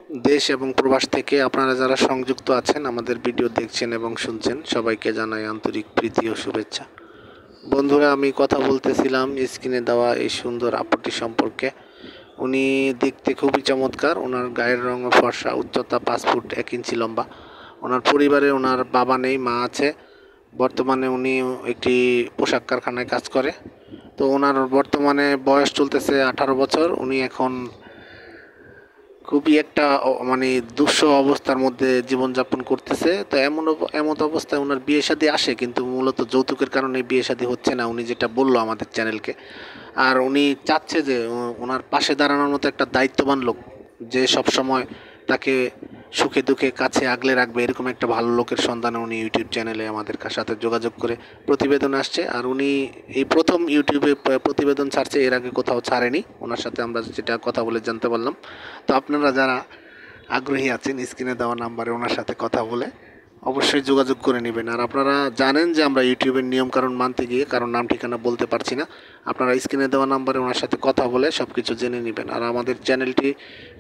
দেশ এবং প্রবাস থেকে আপনারা যারা সংযুক্ত আছেন, আমাদের ভিডিও দেখছেন এবং শুনছেন, সবাইকে জানাই আন্তরিক প্রীতি ও শুভেচ্ছা। বন্ধুরা, আমি কথা বলতেছিলাম স্ক্রিনে দেওয়া এই সুন্দর আপুটি সম্পর্কে। উনি দেখতে খুবই চমৎকার। ওনার গায়ের রঙ ফর্সা, উচ্চতা 5 ফুট 1 ইঞ্চি লম্বা। ওনার পরিবারে ওনার বাবা নেই, মা আছে। বর্তমানে উনি একটি পোশাক কারখানায় কাজ করে। তো ওনার বর্তমানে বয়স চলতেছে 18 বছর। উনি এখন খুবই একটা মানে দুঃসহ অবস্থার মধ্যে জীবনযাপন করতেছে। তো এমন অবস্থায় ওনার বিয়ে শাদী আসে, কিন্তু মূলত যৌতুকের কারণে বিয়ে শাদী হচ্ছে না, উনি যেটা বললো আমাদের চ্যানেলকে। আর উনি চাচ্ছে যে ওনার পাশে দাঁড়ানোর মতো একটা দায়িত্ববান লোক, যে সব সময় তাকে সুখে দুঃখে কাছে আগলে রাখবে, এরকম একটা ভালো লোকের সন্ধানে উনি ইউটিউব চ্যানেলে আমাদের সাথে যোগাযোগ করে প্রতিবেদন আসছে। আর উনি এই প্রথম ইউটিউবে প্রতিবেদন ছাড়ছে, এর আগে কোথাও ছাড়েনি। ওনার সাথে আমরা যেটা কথা বলে জানতে পারলাম। তো আপনারা যারা আগ্রহী আছেন, স্ক্রিনে দেওয়া নাম্বারে ওনার সাথে কথা বলে অবশ্যই যোগাযোগ করে নেবেন। আর আপনারা জানেন যে আমরা ইউটিউবের নিয়মকানুন মানতে গিয়ে কারণ নাম ঠিকানা বলতে পারছি না। আপনারা স্ক্রিনে দেওয়া নাম্বারে ওনার সাথে কথা বলে সব কিছু জেনে নেবেন। আর আমাদের চ্যানেলটি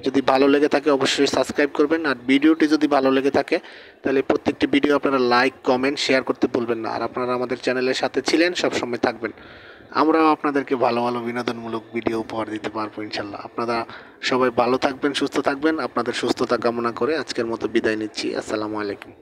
যদি ভালো লেগে থাকে অবশ্যই সাবস্ক্রাইব করবেন। আর ভিডিওটি যদি ভালো লেগে থাকে তাহলে প্রত্যেকটি ভিডিও আপনারা লাইক, কমেন্ট, শেয়ার করতে ভুলবেন না। আর আপনারা আমাদের চ্যানেলের সাথে ছিলেন, সবসময় থাকবেন। আমরাও আপনাদেরকে ভালো ভালো বিনোদনমূলক ভিডিও উপহার দিতে পারবো ইনশাল্লাহ। আপনারা সবাই ভালো থাকবেন, সুস্থ থাকবেন। আপনাদের সুস্থতা কামনা করে আজকের মতো বিদায় নিচ্ছি। আসসালামু আলাইকুম।